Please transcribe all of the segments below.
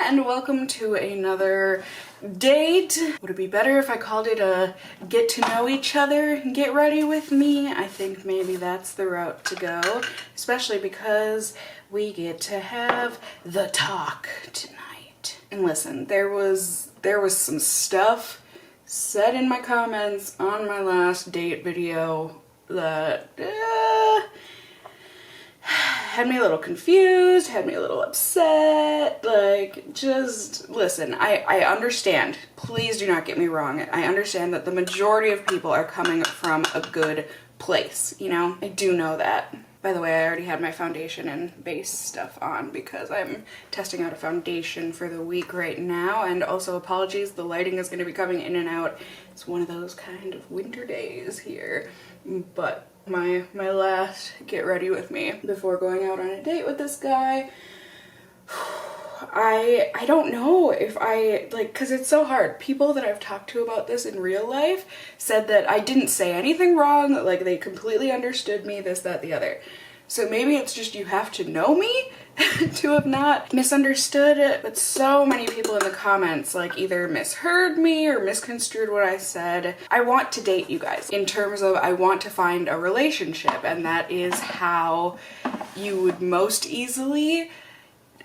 and welcome to another date. Would it be better if I called it a get to know each other, get ready with me? I think maybe that's the route to go, especially because we get to have the talk tonight. And listen, there was some stuff said in my comments on my last date video that had me a little confused, had me a little upset. Like, just listen, I understand. Please do not get me wrong. I understand that the majority of people are coming from a good place, you know? I do know that. By the way, I already had my foundation and base stuff on because I'm testing out a foundation for the week right now. And also apologies, the lighting is going to be coming in and out. It's one of those kind of winter days here. But my last get ready with me before going out on a date with this guy. I don't know if I, like, because it's so hard. People that I've talked to about this in real life said that I didn't say anything wrong, like they completely understood me, this, that, the other. So maybe it's just you have to know me to have not misunderstood it. But so many people in the comments like either misheard me or misconstrued what I said. I want to date you guys in terms of I want to find a relationship, and that is how you would most easily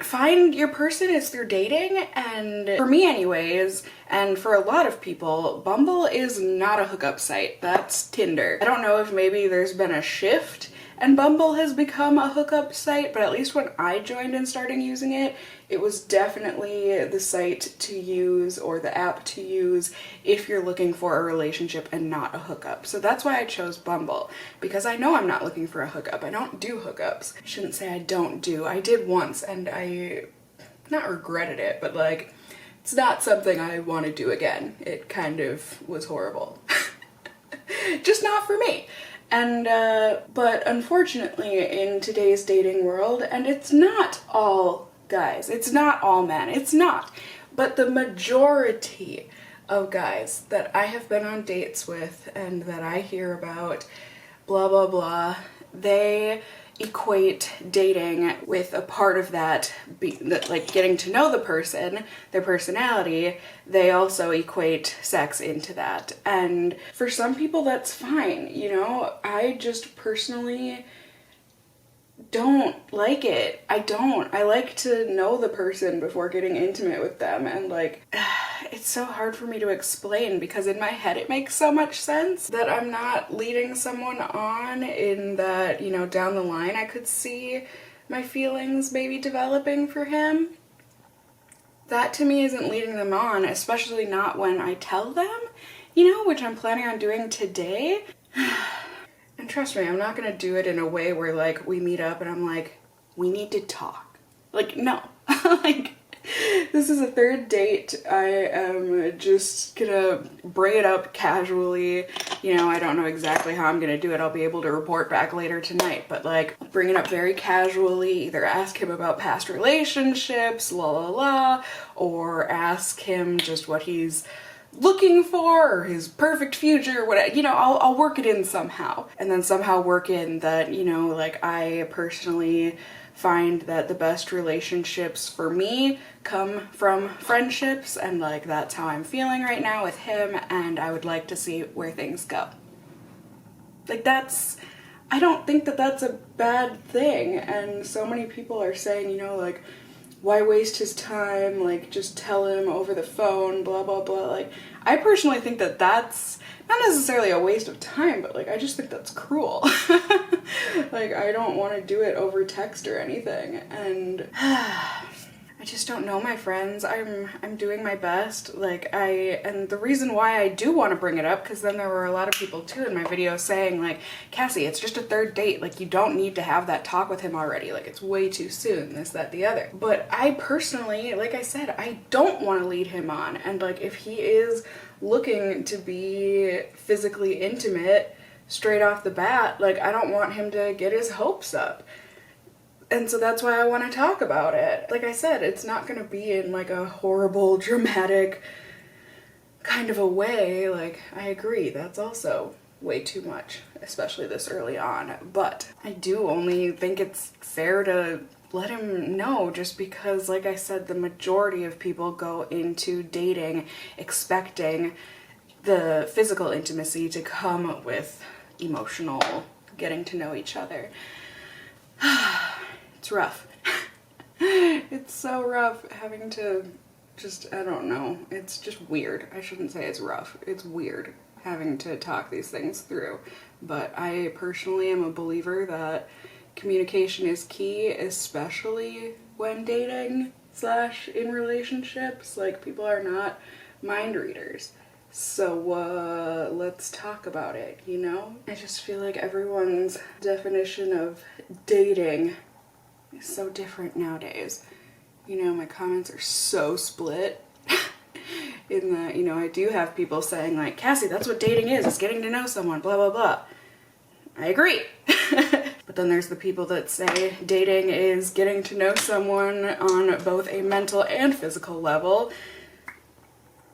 find your person, is through dating. And for me anyways, and for a lot of people, Bumble is not a hookup site. That's Tinder. I don't know if maybe there's been a shift and Bumble has become a hookup site, but at least when I joined and started using it, it was definitely the site to use or the app to use if you're looking for a relationship and not a hookup. So that's why I chose Bumble, because I know I'm not looking for a hookup. I don't do hookups. I shouldn't say I don't do. I did once and I not regretted it, but like, it's not something I want to do again. It kind of was horrible. Just not for me. And, but unfortunately in today's dating world, and it's not all guys, it's not all men, it's not, but the majority of guys that I have been on dates with and that I hear about, blah, blah, blah, they equate dating with a part of that, like getting to know the person, their personality. They also equate sex into that. And for some people that's fine, you know. I just personally don't like it. I don't. I like to know the person before getting intimate with them, and like it's so hard for me to explain because in my head it makes so much sense that I'm not leading someone on, in that, you know, down the line I could see my feelings maybe developing for him. That to me isn't leading them on, especially not when I tell them, you know, which I'm planning on doing today. And trust me, I'm not gonna do it in a way where like we meet up and I'm like, we need to talk. Like, no. Like, this is a third date. I am just gonna bring it up casually. You know, I don't know exactly how I'm gonna do it. I'll be able to report back later tonight, but like bring it up very casually. Either ask him about past relationships, la la la, or ask him just what he's looking for or his perfect future, whatever, you know. I'll work it in somehow, and then somehow work in that, you know, like I personally find that the best relationships for me come from friendships, and like that's how I'm feeling right now with him, and I would like to see where things go. Like, that's, I don't think that that's a bad thing. And so many people are saying, you know, like, why waste his time, like just tell him over the phone, blah blah blah. Like, I personally think that that's not necessarily a waste of time, but like I just think that's cruel. Like, I don't want to do it over text or anything, and I just don't know, my friends. I'm doing my best. Like, and the reason why I do want to bring it up, because then there were a lot of people too in my video saying like, Cassie, it's just a third date. Like, you don't need to have that talk with him already. Like, it's way too soon, this, that, the other. But I personally, like I said, I don't want to lead him on. And like, if he is looking to be physically intimate straight off the bat, like, I don't want him to get his hopes up. And so that's why I want to talk about it. Like I said, it's not going to be in like a horrible, dramatic kind of a way. Like, I agree, that's also way too much, especially this early on. But I do only think it's fair to let him know, just because, like I said, the majority of people go into dating expecting the physical intimacy to come with emotional getting to know each other. It's rough. It's so rough having to just, I don't know, it's just weird. I shouldn't say it's rough. It's weird having to talk these things through. But I personally am a believer that communication is key, especially when dating / in relationships. Like, people are not mind readers. So let's talk about it, you know? I just feel like everyone's definition of dating is so different nowadays. You know, my comments are so split. In that, you know, I do have people saying like, Cassie, that's what dating is, it's getting to know someone, blah, blah, blah. I agree. But then there's the people that say dating is getting to know someone on both a mental and physical level.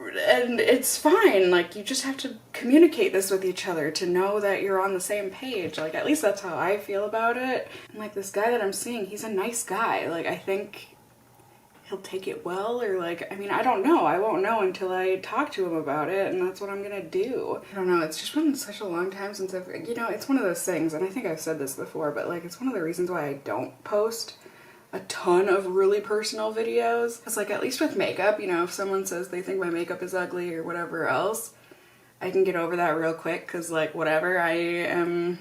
And it's fine, like, you just have to communicate this with each other to know that you're on the same page. Like, at least that's how I feel about it. And like, this guy that I'm seeing, he's a nice guy. Like, I think he'll take it well, or like, I mean, I don't know. I won't know until I talk to him about it, and that's what I'm gonna do. I don't know, it's just been such a long time since I've, you know, it's one of those things, and I think I've said this before, but like, it's one of the reasons why I don't post a ton of really personal videos. It's like, at least with makeup, you know, if someone says they think my makeup is ugly or whatever else, I can get over that real quick, because like, whatever, I'm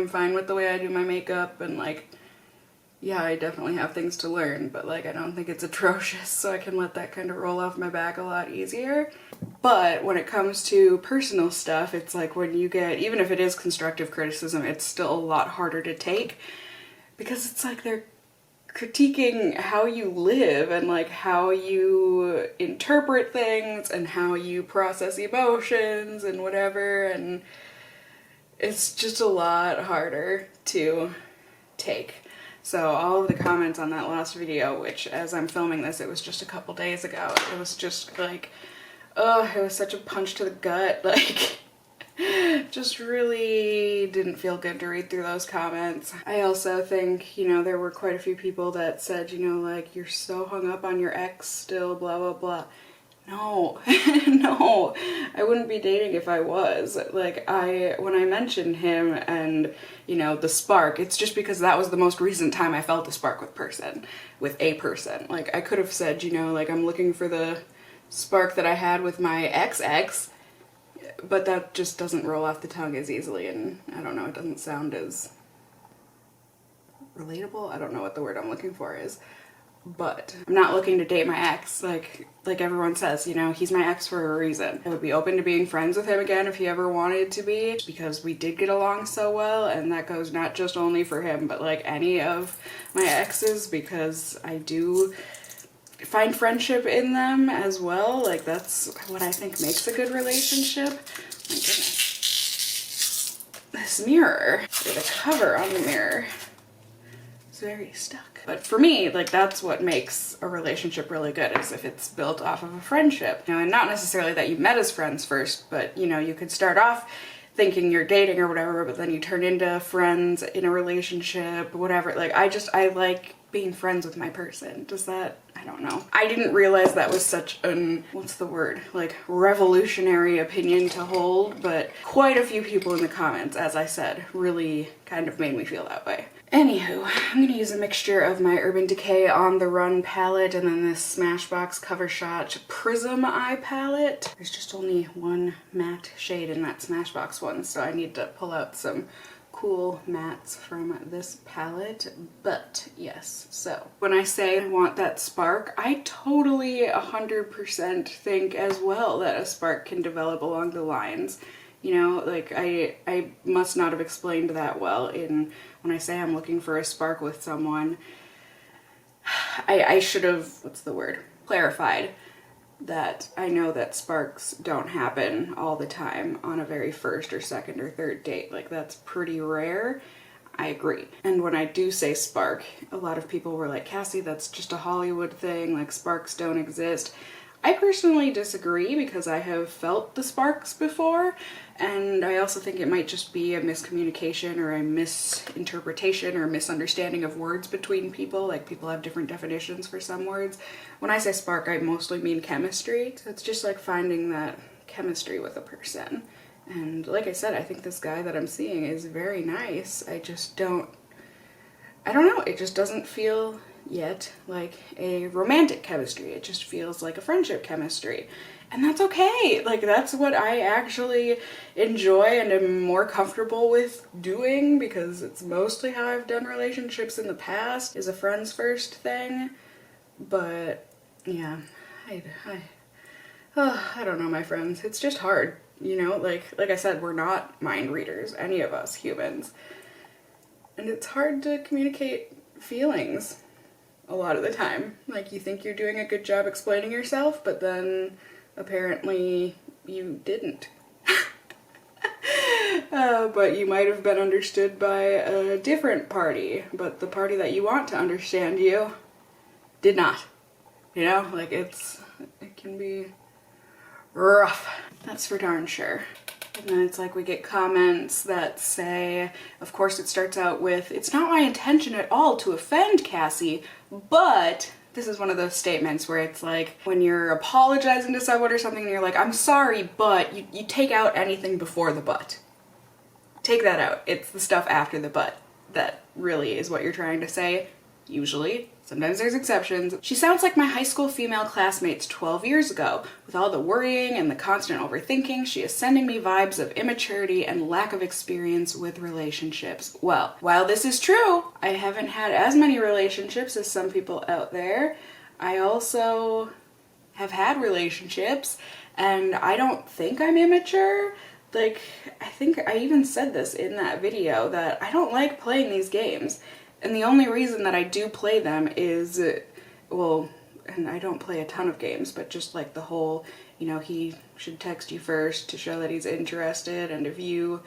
fine with the way I do my makeup, and like, yeah, I definitely have things to learn, but like, I don't think it's atrocious, so I can let that kind of roll off my back a lot easier. But when it comes to personal stuff, it's like, when you get, even if it is constructive criticism, it's still a lot harder to take, because it's like they're critiquing how you live and like how you interpret things and how you process emotions and whatever, and it's just a lot harder to take. So all of the comments on that last video, which as I'm filming this, it was just a couple days ago, it was just like, oh, it was such a punch to the gut, like, just really didn't feel good to read through those comments. I also think, you know, there were quite a few people that said, you know, like, you're so hung up on your ex still, blah, blah, blah. No, no, I wouldn't be dating if I was. Like, when I mentioned him and, you know, the spark, it's just because that was the most recent time I felt a spark with a person. Like, I could have said, you know, like, I'm looking for the spark that I had with my ex, but that just doesn't roll off the tongue as easily, and I don't know, it doesn't sound as relatable. I don't know what the word I'm looking for is. But I'm not looking to date my ex, like everyone says, you know, he's my ex for a reason. I would be open to being friends with him again if he ever wanted to be, because we did get along so well, and that goes not just only for him, but like any of my exes, because I do find friendship in them as well. Like, that's what I think makes a good relationship. My goodness. This mirror, the cover on the mirror, is very stuck. But for me, like, that's what makes a relationship really good, is if it's built off of a friendship. You know, and not necessarily that you met as friends first, but, you know, you could start off thinking you're dating or whatever, but then you turn into friends in a relationship, whatever. Like, I like being friends with my person. Does that, I don't know. I didn't realize that was such an, what's the word, like, revolutionary opinion to hold, but quite a few people in the comments, as I said, really kind of made me feel that way. Anywho, I'm gonna use a mixture of my Urban Decay On The Run palette and then this Smashbox Cover Shot Prism Eye palette. There's just only one matte shade in that Smashbox one, so I need to pull out some cool mattes from this palette. But yes, so when I say I want that spark, I totally 100% think as well that a spark can develop along the lines. You know, like, I must not have explained that well in when I say I'm looking for a spark with someone. I should have, what's the word, clarified that I know that sparks don't happen all the time on a very first or second or third date. Like, that's pretty rare. I agree. And when I do say spark, a lot of people were like, Cassie, that's just a Hollywood thing, like, sparks don't exist. I personally disagree because I have felt the sparks before, and I also think it might just be a miscommunication or a misinterpretation or misunderstanding of words between people. Like, people have different definitions for some words. When I say spark, I mostly mean chemistry. So it's just like finding that chemistry with a person. And like I said, I think this guy that I'm seeing is very nice. I don't know, it just doesn't feel yet like a romantic chemistry. It just feels like a friendship chemistry. And that's okay. Like, that's what I actually enjoy and am more comfortable with doing, because it's mostly how I've done relationships in the past, is a friends first thing. But yeah, I don't know, my friends. It's just hard, you know? Like I said, we're not mind readers, any of us humans. And it's hard to communicate feelings a lot of the time. Like, you think you're doing a good job explaining yourself, but then apparently you didn't. But you might have been understood by a different party, but the party that you want to understand you did not. You know, like, it can be rough. That's for darn sure. And then it's like we get comments that say, of course it starts out with, "It's not my intention at all to offend Cassie, but..." This is one of those statements where it's like, when you're apologizing to someone or something and you're like, "I'm sorry, but..." You take out anything before the but. Take that out. It's the stuff after the but that really is what you're trying to say, usually. Sometimes there's exceptions. "She sounds like my high school female classmates 12 years ago. With all the worrying and the constant overthinking, she is sending me vibes of immaturity and lack of experience with relationships." Well, while this is true, I haven't had as many relationships as some people out there. I also have had relationships, and I don't think I'm immature. Like, I think I even said this in that video, that I don't like playing these games. And the only reason that I do play them is, well, and I don't play a ton of games, but just like the whole, you know, he should text you first to show that he's interested, and if you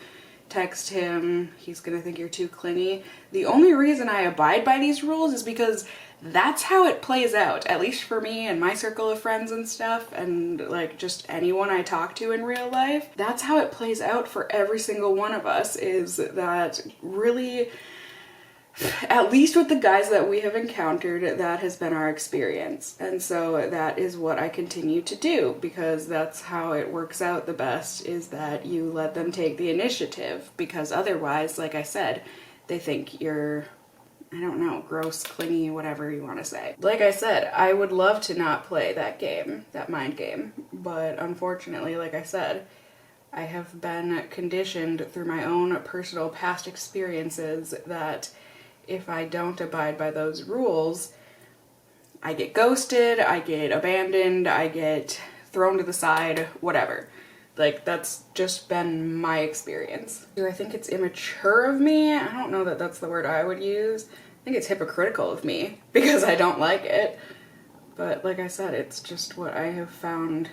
text him, he's gonna think you're too clingy. The only reason I abide by these rules is because that's how it plays out, at least for me and my circle of friends and stuff, and like just anyone I talk to in real life. That's how it plays out for every single one of us, is that really, at least with the guys that we have encountered, that has been our experience. And so that is what I continue to do, because that's how it works out the best, is that you let them take the initiative, because otherwise, like I said, they think you're, I don't know, gross, clingy, whatever you want to say. Like I said, I would love to not play that game, that mind game, but unfortunately, like I said, I have been conditioned through my own personal past experiences that if I don't abide by those rules, I get ghosted, I get abandoned, I get thrown to the side, whatever. Like, that's just been my experience. Do I think it's immature of me? I don't know that that's the word I would use. I think it's hypocritical of me because I don't like it. But like I said, it's just what I have found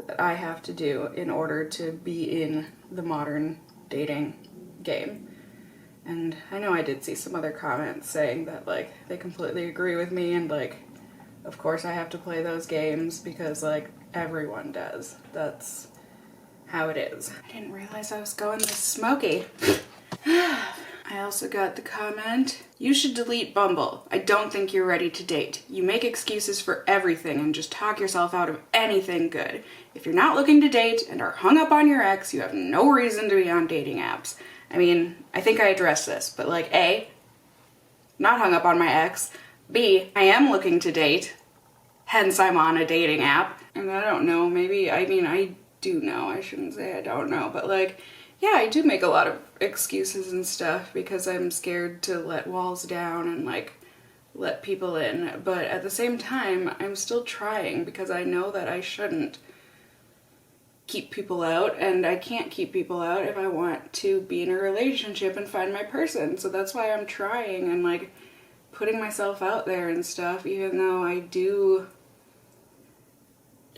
that I have to do in order to be in the modern dating game. And I know I did see some other comments saying that, like, they completely agree with me, and, like, of course I have to play those games because, like, everyone does. That's how it is. I didn't realize I was going this smoky. I also got the comment, "You should delete Bumble. I don't think you're ready to date. You make excuses for everything and just talk yourself out of anything good. If you're not looking to date and are hung up on your ex, you have no reason to be on dating apps." I mean, I think I addressed this, but like, A, not hung up on my ex. B, I am looking to date, hence I'm on a dating app. And I don't know, maybe, I mean, I do know, I shouldn't say I don't know, but like, yeah, I do make a lot of excuses and stuff because I'm scared to let walls down and like let people in. But at the same time, I'm still trying because I know that I shouldn't keep people out, and I can't keep people out if I want to be in a relationship and find my person. So that's why I'm trying and like putting myself out there and stuff, even though I do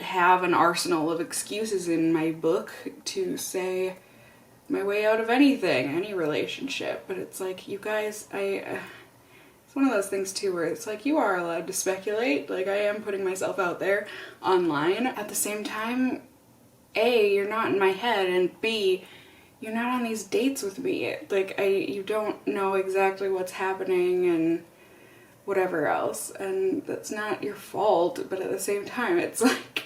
have an arsenal of excuses in my book to say my way out of anything, any relationship. But it's like, you guys, it's one of those things too where it's like you are allowed to speculate. Like I am putting myself out there online. At the same time, A, you're not in my head, and B, you're not on these dates with me. Like you don't know exactly what's happening and whatever else, and that's not your fault, but at the same time it's like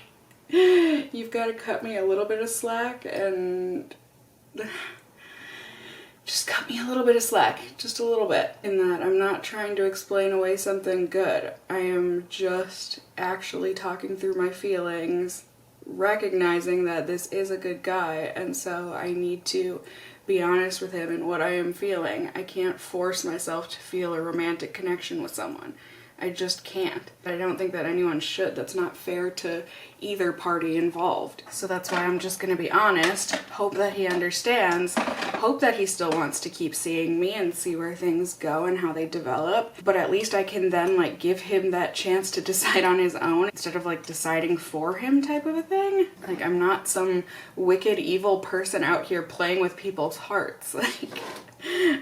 you've got to cut me a little bit of slack, and just cut me a little bit of slack, just a little bit, in that I'm not trying to explain away something good. I am just actually talking through my feelings, recognizing that this is a good guy, and so I need to be honest with him in what I am feeling. I can't force myself to feel a romantic connection with someone. I just can't. I don't think that anyone should. That's not fair to either party involved. So that's why I'm just gonna be honest, hope that he understands, hope that he still wants to keep seeing me and see where things go and how they develop. But at least I can then like give him that chance to decide on his own instead of like deciding for him type of a thing. Like I'm not some wicked evil person out here playing with people's hearts. Like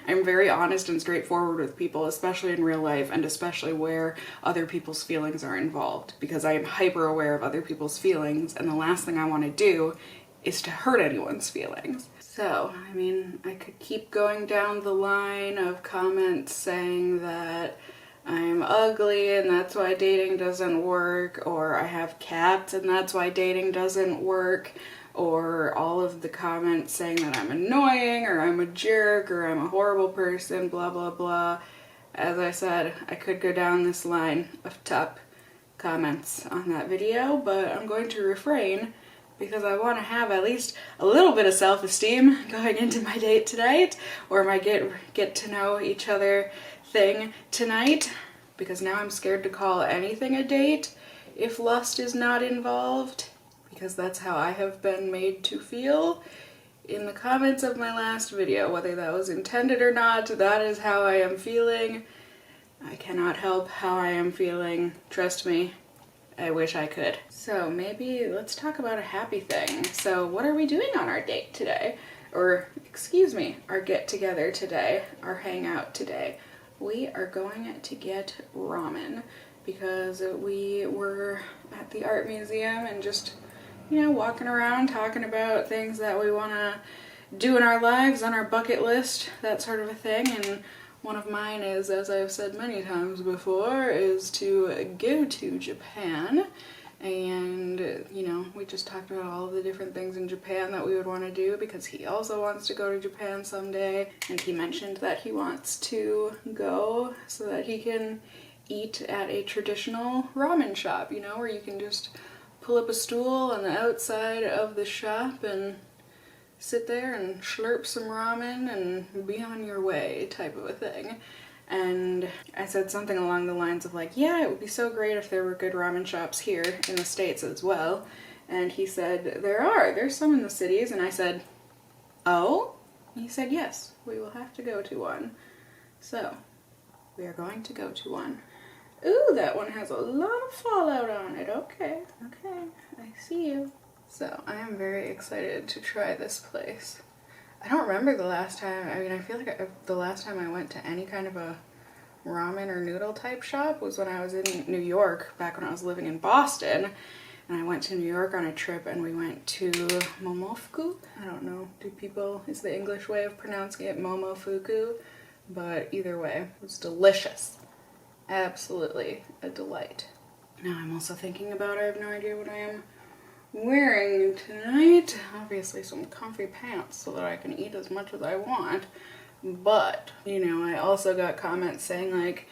I'm very honest and straightforward with people, especially in real life and especially where other people's feelings are involved, because I am hyper aware of other people's feelings, and the last thing I want to do is to hurt anyone's feelings. So, I mean, I could keep going down the line of comments saying that I'm ugly and that's why dating doesn't work, or I have cats and that's why dating doesn't work, or all of the comments saying that I'm annoying or I'm a jerk or I'm a horrible person, blah blah blah. As I said, I could go down this line of top comments on that video, but I'm going to refrain because I want to have at least a little bit of self-esteem going into my date tonight, or my get to know each other thing tonight, because now I'm scared to call anything a date if lust is not involved, because that's how I have been made to feel in the comments of my last video. Whether that was intended or not, that is how I am feeling. I cannot help how I am feeling. Trust me, I wish I could. So maybe let's talk about a happy thing. So what are we doing on our date today? Or, excuse me, our get together today, our hangout today. We are going to get ramen because we were at the art museum and just, you know, walking around talking about things that we want to do in our lives, on our bucket list, that sort of a thing. And one of mine is, as I've said many times before, is to go to Japan. And, you know, we just talked about all of the different things in Japan that we would want to do, because he also wants to go to Japan someday. And he mentioned that he wants to go so that he can eat at a traditional ramen shop, you know, where you can just pull up a stool on the outside of the shop and sit there and slurp some ramen and be on your way type of a thing. And I said something along the lines of like, yeah, it would be so great if there were good ramen shops here in the States as well. And he said, there's some in the cities. And I said, oh? And he said, yes, we will have to go to one. So, we are going to go to one. Ooh, that one has a lot of fallout on it. Okay, I see you. So, I am very excited to try this place. I don't remember the last time, I mean, I feel like the last time I went to any kind of a ramen or noodle type shop was when I was in New York, back when I was living in Boston. And I went to New York on a trip and we went to Momofuku. I don't know, is the English way of pronouncing it Momofuku? But either way, it was delicious. Absolutely a delight. Now I'm also thinking about, I have no idea what I am wearing tonight. Obviously some comfy pants so that I can eat as much as I want. But, you know, I also got comments saying like,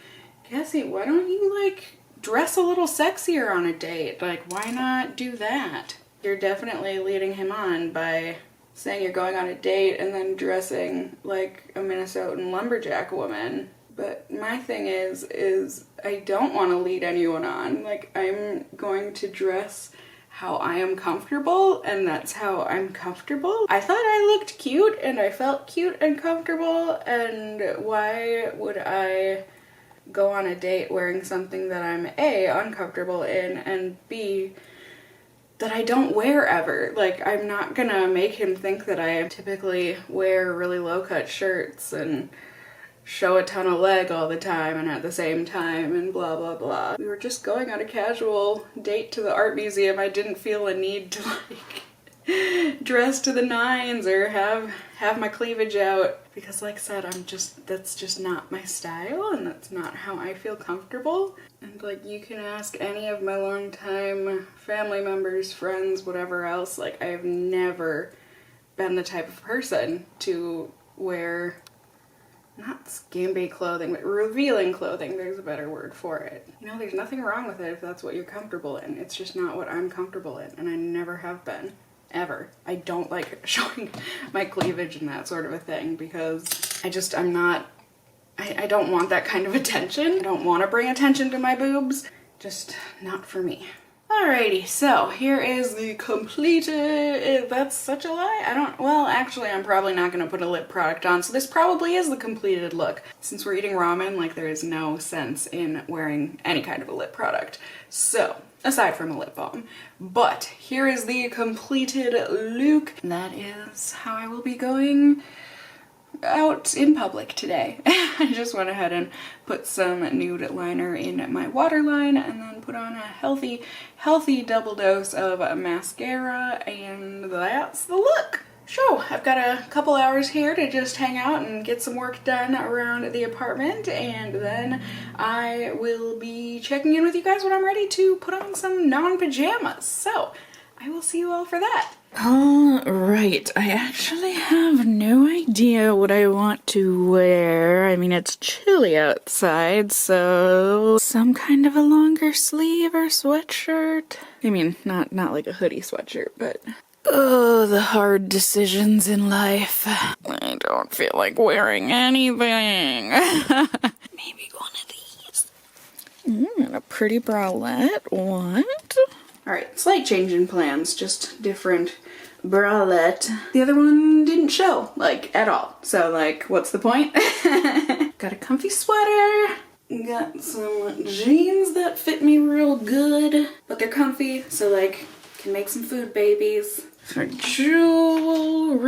Cassie, why don't you like dress a little sexier on a date? Like, why not do that? You're definitely leading him on by saying you're going on a date and then dressing like a Minnesotan lumberjack woman. But my thing is I don't want to lead anyone on. Like, I'm going to dress how I am comfortable, and that's how I'm comfortable. I thought I looked cute and I felt cute and comfortable, and why would I go on a date wearing something that I'm A, uncomfortable in, and B, that I don't wear ever? Like, I'm not gonna make him think that I typically wear really low-cut shirts and show a ton of leg all the time and at the same time and blah blah blah. We were just going on a casual date to the art museum. I didn't feel a need to like dress to the nines or have my cleavage out because like I said, that's just not my style and that's not how I feel comfortable. And like you can ask any of my longtime family members, friends, whatever else, like I've never been the type of person to wear not skimpy clothing, but revealing clothing. There's a better word for it. You know, there's nothing wrong with it if that's what you're comfortable in. It's just not what I'm comfortable in, and I never have been. Ever. I don't like showing my cleavage and that sort of a thing because I'm not, I don't want that kind of attention. I don't want to bring attention to my boobs. Just not for me. Alrighty, so here is the completed, that's such a lie? Well, actually I'm probably not going to put a lip product on, so this probably is the completed look. Since we're eating ramen, like there is no sense in wearing any kind of a lip product. So, aside from a lip balm. But here is the completed look. That is how I will be going out in public today. I just went ahead and put some nude liner in my waterline and then put on a healthy double dose of mascara, and that's the look. So I've got a couple hours here to just hang out and get some work done around the apartment, and then I will be checking in with you guys when I'm ready to put on some non-pajamas. So I will see you all for that. Alright, I actually have no idea what I want to wear. I mean, it's chilly outside, so some kind of a longer sleeve or sweatshirt. I mean, not like a hoodie sweatshirt, but oh, the hard decisions in life. I don't feel like wearing anything. Maybe one of these. A pretty bralette. What? Alright, slight change in plans, just different bralette. The other one didn't show, like, at all. So, like, what's the point? Got a comfy sweater. Got some jeans that fit me real good, but they're comfy, so, like, can make some food babies. For jewelry.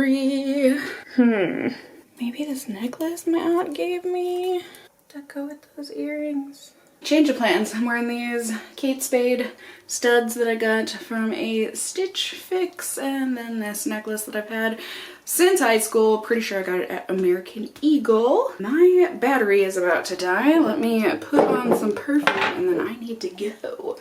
Maybe this necklace my aunt gave me to go with those earrings. Change of plans. I'm wearing these Kate Spade studs that I got from a Stitch Fix, and then this necklace that I've had since high school. Pretty sure I got it at American Eagle. My battery is about to die. Let me put on some perfume and then I need to go.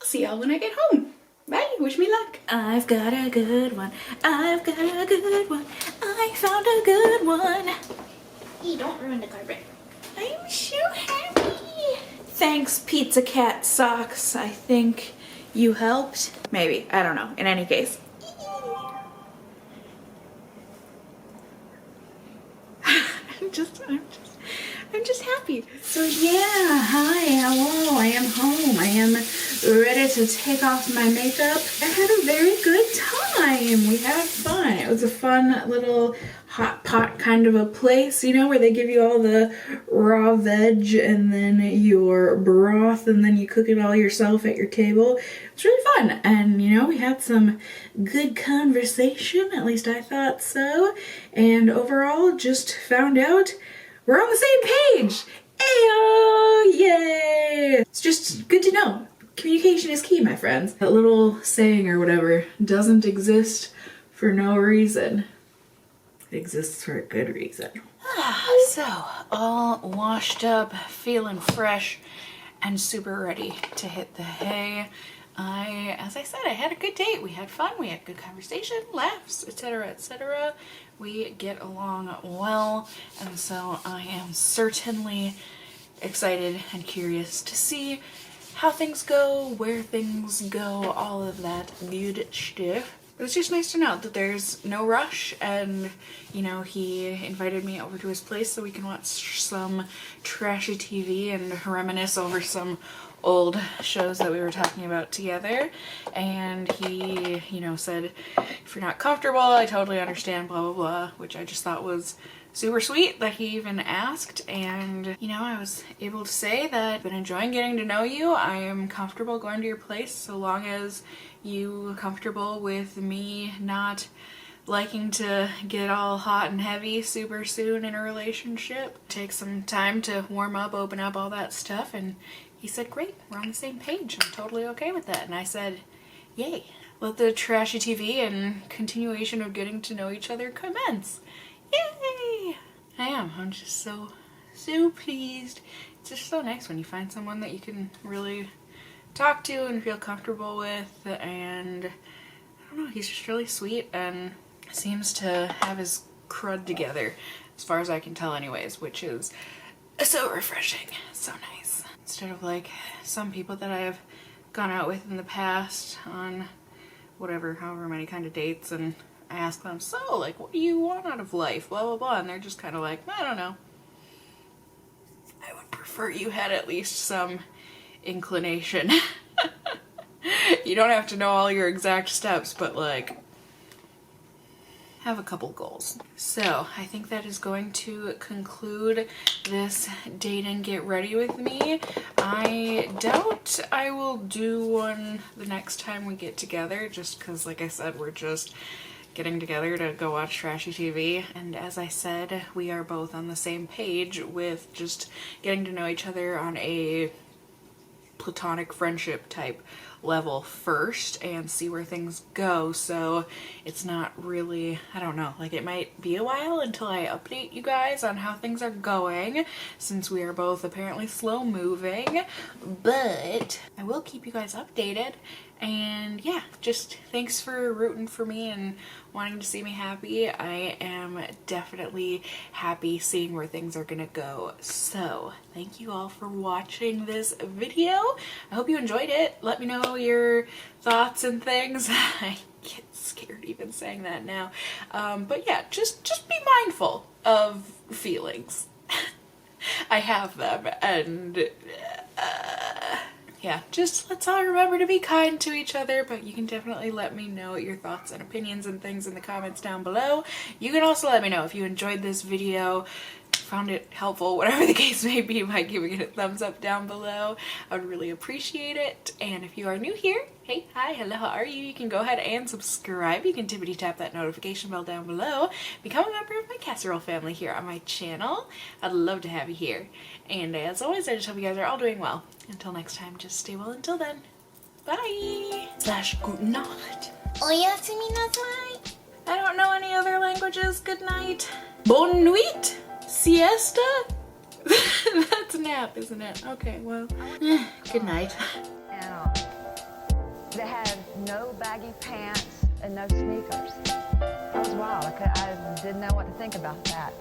See y'all when I get home. Bye. Wish me luck. I've got a good one. I've got a good one. I found a good one. Hey, don't ruin the carpet. I'm so happy. Thanks, Pizza Cat Socks. I think you helped. Maybe. I don't know. In any case. I'm just happy. So yeah, hi, hello, I am home. I am ready to take off my makeup. I had a very good time. We had fun. It was a fun little hot pot kind of a place, you know, where they give you all the raw veg and then your broth and then you cook it all yourself at your table. It's really fun. And, you know, we had some good conversation, at least I thought so. And overall, just found out we're on the same page. Ayo! Yay! It's just good to know. Communication is key, my friends. That little saying or whatever doesn't exist for no reason. It exists for a good reason. So, all washed up, feeling fresh, and super ready to hit the hay. As I said, I had a good date. We had fun, we had good conversation, laughs, etc., etc. We get along well, and so I am certainly excited and curious to see how things go, where things go, all of that good stuff. It was just nice to know that there's no rush, and, you know, he invited me over to his place so we can watch some trashy TV and reminisce over some old shows that we were talking about together. And he, you know, said, if you're not comfortable, I totally understand, blah, blah, blah, which I just thought was super sweet that he even asked. And, you know, I was able to say that I've been enjoying getting to know you. I am comfortable going to your place so long as you are comfortable with me not liking to get all hot and heavy super soon in a relationship. Take some time to warm up, open up, all that stuff. And he said, great, we're on the same page. I'm totally okay with that. And I said, yay. Let the trashy TV and continuation of getting to know each other commence. Yay! I'm just so pleased. It's just so nice when you find someone that you can really talk to and feel comfortable with, and I don't know, he's just really sweet and seems to have his crud together, as far as I can tell anyways, which is so refreshing, so nice. Instead of like some people that I have gone out with in the past on whatever, however many kind of dates, and I ask them, so like, what do you want out of life, blah blah blah, and they're just kind of like, I don't know. I would prefer you had at least some inclination. You don't have to know all your exact steps, but like, have a couple goals. So I think that is going to conclude this date and get ready with me. I doubt I will do one the next time we get together, just because like I said, we're just getting together to go watch trashy TV, and as I said, we are both on the same page with just getting to know each other on a platonic friendship type level first and see where things go. So it's not really, I don't know, like it might be a while until I update you guys on how things are going, since we are both apparently slow moving, but I will keep you guys updated. And yeah, just thanks for rooting for me and wanting to see me happy. I am definitely happy seeing where things are gonna go. So thank you all for watching this video. I hope you enjoyed it. Let me know your thoughts and things. I get scared even saying that now. But yeah, just be mindful of feelings. I have them, and yeah, just let's all remember to be kind to each other, but you can definitely let me know your thoughts and opinions and things in the comments down below. You can also let me know if you enjoyed this video, found it helpful, whatever the case may be, by giving it a thumbs up down below. I would really appreciate it. And if you are new here, hey, hi, hello, how are you? You can go ahead and subscribe. You can tippity tap that notification bell down below. Become a member of my casserole family here on my channel. I'd love to have you here. And as always, I just hope you guys are all doing well. Until next time, just stay well until then. Bye! / guten Nacht. Oyasumi nasai. I don't know any other languages. Good night. Bonne nuit. Siesta? That's a nap, isn't it? Okay, well, good night. And they had no baggy pants and no sneakers. That was wild. I didn't know what to think about that.